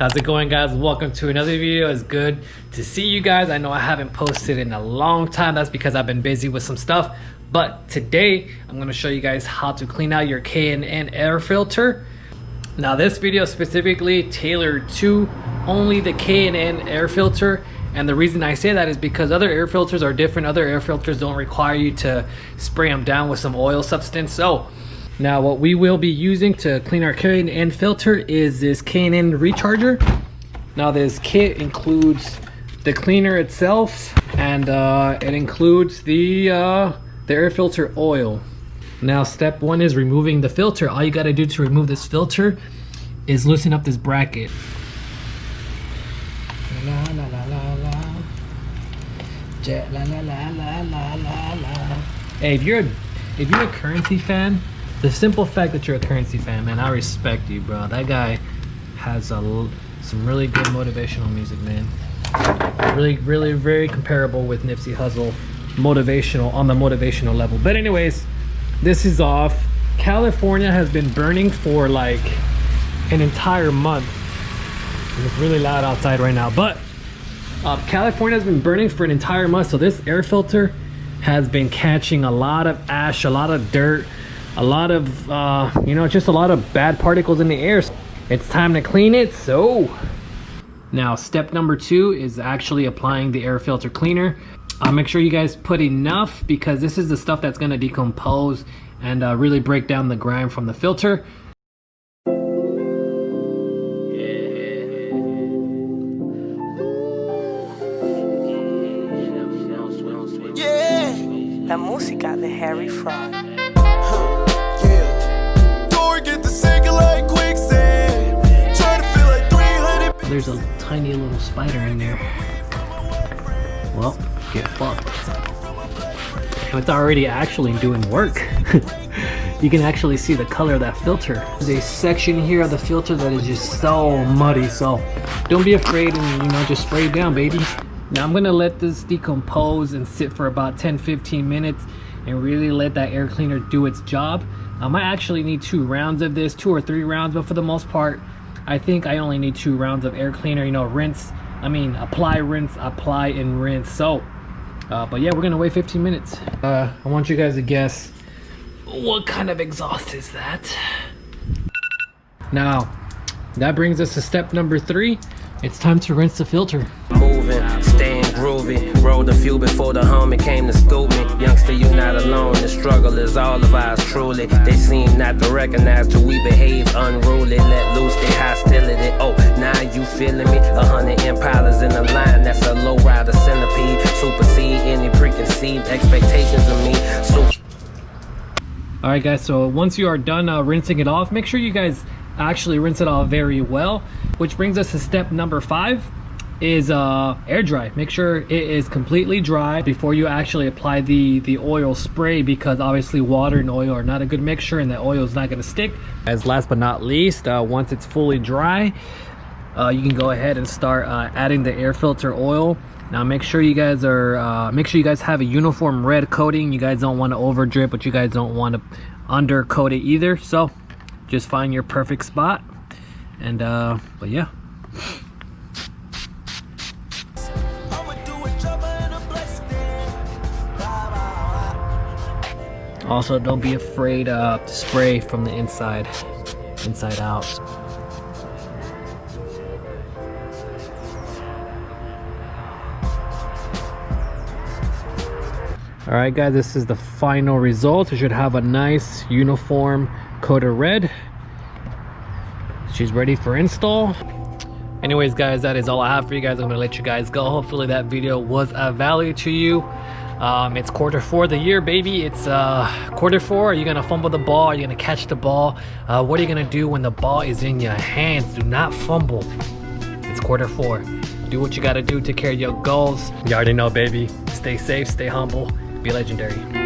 How's it going, guys? Welcome to another video. It's good to see you guys. I know I haven't posted in a long time. That's because I've been busy with some stuff. But today I'm going to show you guys how to clean out your K&N air filter. Now this video specifically tailored to only the K&N air filter. And the reason I say that is because other air filters are different. Other air filters don't require you to spray them down with some oil substance. So now what we will be using to clean our K&N filter is this K&N recharger. Now this kit includes the cleaner itself, and it includes the air filter oil. Now step one is removing the filter. All you got to do to remove this filter is loosen up this bracket. La, la, la, la, la. La, la, la, la, la, la, la. Hey, if you're a Currency fan, the simple fact that you're a Currency fan, man, I respect you, bro. That guy has some really good motivational music, man. Really very comparable with Nipsey Hussle, motivational, on the motivational level. But anyways, this is off. California has been burning for like an entire month. It's really loud outside right now, but California has been burning for an entire month, so this air filter has been catching a lot of ash, a lot of dirt, a lot of just a lot of bad particles in the air. It's time to clean it. So now step number 2 is actually applying the air filter cleaner. Make sure you guys put enough, because this is the stuff that's going to decompose and really break down the grime from the filter. La música de Harry Fraud. There's a tiny little spider in there. Well, get fucked. It's already actually doing work. You can actually see the color of that filter. There's a section here of the filter that is just so muddy, so don't be afraid and just spray it down, baby. Now I'm gonna let this decompose and sit for about 10-15 minutes and really let that air cleaner do its job. I might actually need 2 rounds of this, 2 or 3 rounds, but for the most part, I think I only need 2 rounds of air cleaner. Apply, rinse, apply, and rinse. So, but yeah, we're gonna wait 15 minutes. I want you guys to guess what kind of exhaust is that. Now, that brings us to step number 3. It's time to rinse the filter. Moving, staying groovy. Rolled a few before the homie came to scoop me. Youngster, you not alone. The struggle is all of ours, truly. They seem not to recognize till we behave unruly. Let loose their hostility. Oh, now you feeling me? 100 impalas in a line. That's a low rider centipede. Supersede any preconceived expectations of me. Alright guys, so once you are done rinsing it off, make sure you guys actually rinse it off very well. Which brings us to step number 5 is air dry. Make sure it is completely dry before you actually apply the oil spray, because obviously water and oil are not a good mixture and the oil is not going to stick. As last but not least, once it's fully dry, you can go ahead and start adding the air filter oil. Now make sure you guys have a uniform red coating. You guys don't want to over drip, but you guys don't want to undercoat it either. So just find your perfect spot, and but yeah. Also, don't be afraid to spray from the inside out. All right guys, this is the final result. It should have a nice uniform coat of red. She's ready for install. Anyways guys, that is all I have for you guys. I'm gonna let you guys go. Hopefully that video was of value to you. It's Q4 of the year, baby. It's Q4. Are you gonna fumble the ball? Are you gonna catch the ball? What are you gonna do when the ball is in your hands? Do not fumble. It's Q4. Do what you gotta do to carry your goals. You already know, baby. Stay safe, stay humble, be legendary.